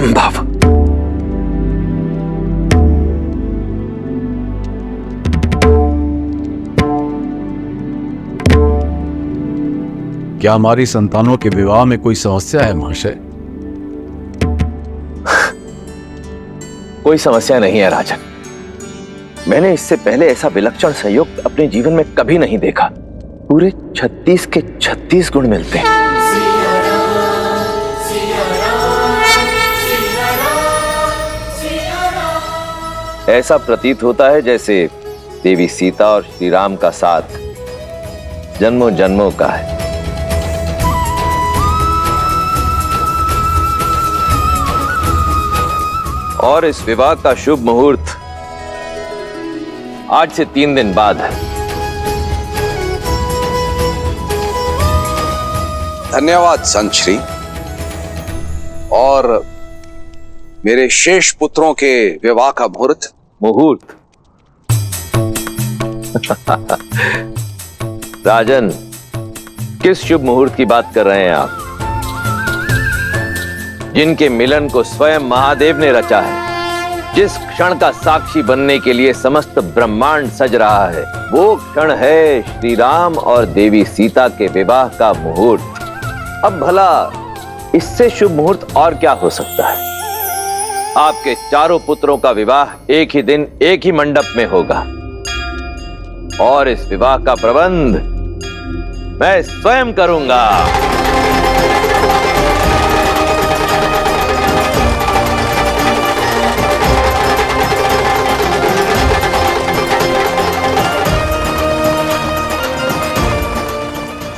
असंभव। क्या हमारी संतानों के विवाह में कोई समस्या है महाशय? कोई समस्या नहीं है राजन। मैंने इससे पहले ऐसा विलक्षण संयोग अपने जीवन में कभी नहीं देखा। पूरे 36 के 36 गुण मिलते हैं। ऐसा प्रतीत होता है जैसे देवी सीता और श्री राम का साथ जन्मों जन्मों का है। और इस विवाह का शुभ मुहूर्त आज से 3 दिन बाद है। धन्यवाद संत श्री। और मेरे शेष पुत्रों के विवाह का मुहूर्त? राजन, किस शुभ मुहूर्त की बात कर रहे हैं आप? जिनके मिलन को स्वयं महादेव ने रचा है, जिस क्षण का साक्षी बनने के लिए समस्त ब्रह्मांड सज रहा है, वो क्षण है श्री राम और देवी सीता के विवाह का मुहूर्त। अब भला इससे शुभ मुहूर्त और क्या हो सकता है? आपके चारों पुत्रों का विवाह एक ही दिन एक ही मंडप में होगा और इस विवाह का प्रबंध मैं स्वयं करूंगा।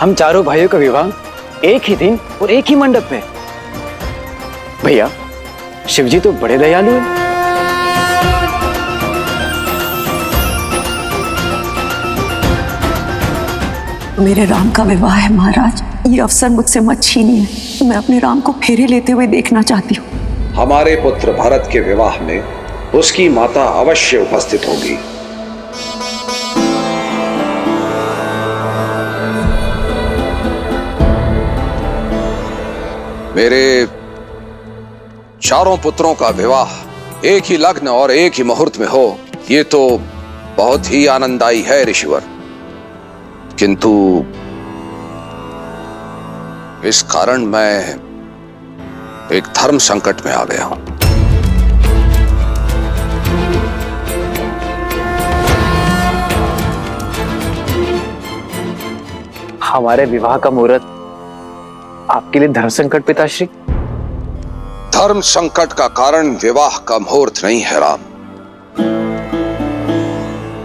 हम चारों भाइयों का विवाह एक ही दिन और एक ही मंडप में। भैया, शिवजी तो बड़े दयालु हैं। मेरे राम का विवाह है महाराज, ये अवसर मुझसे मत छीनिए। मैं अपने राम को फेरे लेते हुए देखना चाहती हूँ। हमारे पुत्र भरत के विवाह में उसकी माता अवश्य उपस्थित होगी। मेरे चारों पुत्रों का विवाह एक ही लग्न और एक ही मुहूर्त में हो, ये तो बहुत ही आनंददायी है ऋषिवर। किंतु इस कारण मैं एक धर्म संकट में आ गया हूं। हमारे विवाह का मुहूर्त आपके लिए धर्म संकट पिताश्री? धर्म संकट का कारण विवाह का मुहूर्त नहीं है राम।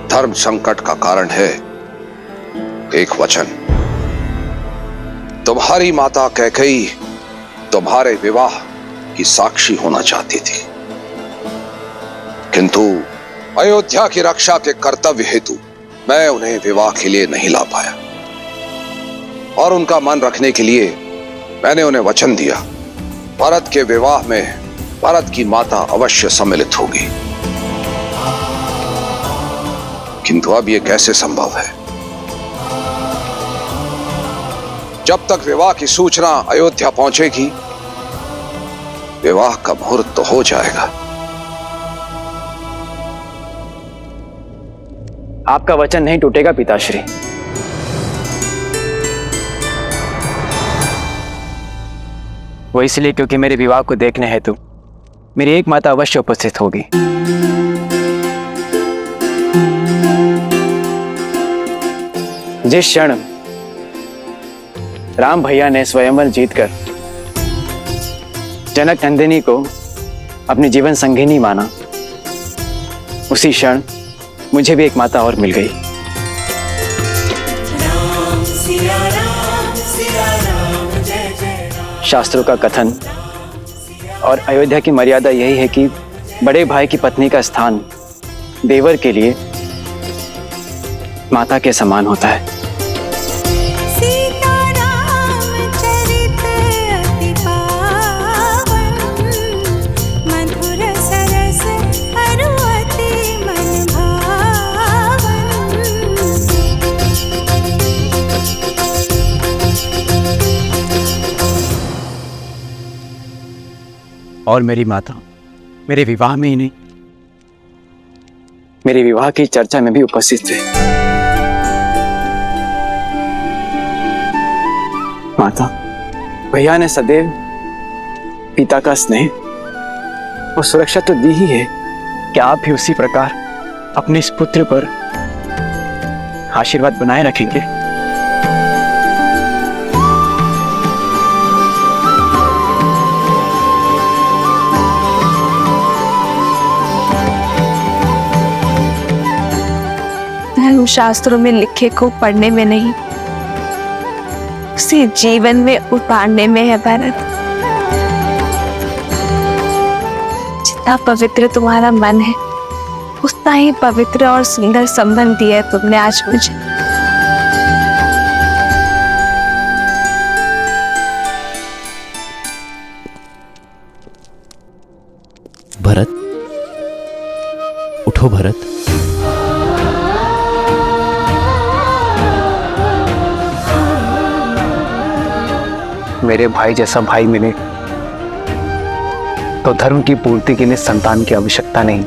धर्म संकट का कारण है एक वचन। तुम्हारी माता कैकेयी तुम्हारे विवाह की साक्षी होना चाहती थी, किंतु अयोध्या की रक्षा के कर्तव्य हेतु मैं उन्हें विवाह के लिए नहीं ला पाया। और उनका मन रखने के लिए मैंने उन्हें वचन दिया, भरत के विवाह में भरत की माता अवश्य सम्मिलित होगी। किंतु अब यह कैसे संभव है? जब तक विवाह की सूचना अयोध्या पहुंचेगी, विवाह का मुहूर्त तो हो जाएगा। आपका वचन नहीं टूटेगा पिताश्री। वो इसलिए क्योंकि मेरे विवाह को देखने हेतु मेरी एक माता अवश्य उपस्थित होगी। जिस क्षण राम भैया ने स्वयंवर जीतकर जनक नंदिनी को अपनी जीवन संगिनी माना, उसी क्षण मुझे भी एक माता और मिल गई। शास्त्रों का कथन और अयोध्या की मर्यादा यही है कि बड़े भाई की पत्नी का स्थान देवर के लिए माता के समान होता है। और मेरी माता मेरे विवाह में ही नहीं, मेरे विवाह की चर्चा में भी उपस्थित थे। माता, भैया ने सदैव पिता का स्नेह और सुरक्षा तो दी ही है, क्या आप भी उसी प्रकार अपने इस पुत्र पर आशीर्वाद बनाए रखेंगे? धर्म शास्त्रों में लिखे को पढ़ने में नहीं, उसे जीवन में उतारने में है भरत। जितना पवित्र तुम्हारा मन है, उतना ही पवित्र और सुंदर संबंध दिया है तुमने आज मुझे। भरत, उठो भरत। मेरे भाई जैसा भाई मिले तो धर्म की पूर्ति के लिए संतान की आवश्यकता नहीं।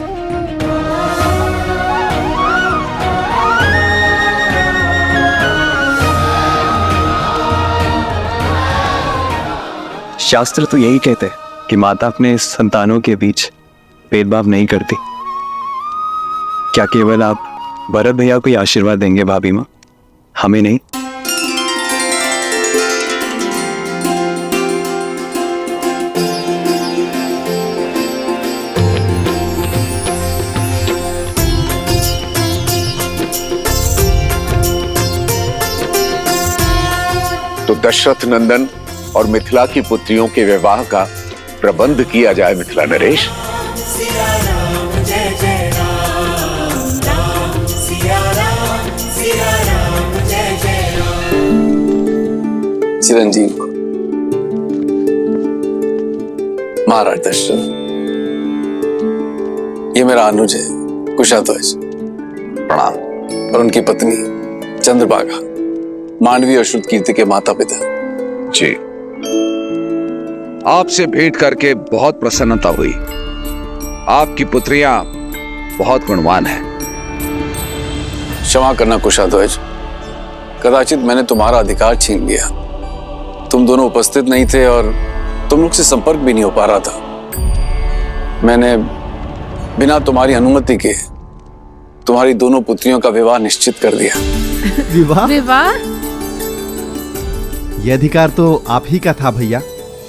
शास्त्र तो यही कहते हैं कि माता अपने संतानों के बीच भेदभाव नहीं करती। क्या केवल आप भरत भैया को ही आशीर्वाद देंगे भाभी माँ, हमें नहीं? तो दशरथ नंदन और मिथिला की पुत्रियों के विवाह का प्रबंध किया जाए मिथिला नरेश। चिरंजीव महाराज दशरथ, ये मेरा अनुज है कुशाध्वज, प्रणाम। और उनकी पत्नी चंद्रभागा, मांडवी और श्रुतकीर्ति के माता पिता। जी, आपसे भेंट करके बहुत प्रसन्नता हुई। आपकी पुत्रियां बहुत गुणवान हैं। क्षमा करना कुशाध्वज, कदाचित मैंने तुम्हारा अधिकार छीन लिया। तुम दोनों उपस्थित नहीं थे और तुम लोग से संपर्क भी नहीं हो पा रहा था। मैंने बिना तुम्हारी अनुमति के तुम्हारी दोनों पुत्रियों का विवाह निश्चित कर दिया। विवाह? विवाह? यह अधिकार तो आप ही का था भैया।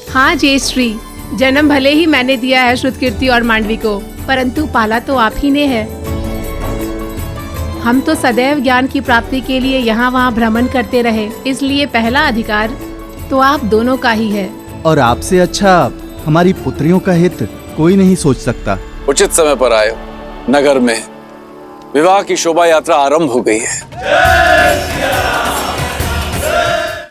हाँ जयश्री, जन्म भले ही मैंने दिया है श्रुतकीर्ति और मांडवी को, परंतु पाला तो आप ही ने है। हम तो सदैव ज्ञान की प्राप्ति के लिए यहाँ वहाँ भ्रमण करते रहे, इसलिए पहला अधिकार तो आप दोनों का ही है। और आपसे अच्छा हमारी पुत्रियों का हित कोई नहीं सोच सकता। उचित समय पर आए हो। नगर में विवाह की शोभा यात्रा आरंभ हो गई है।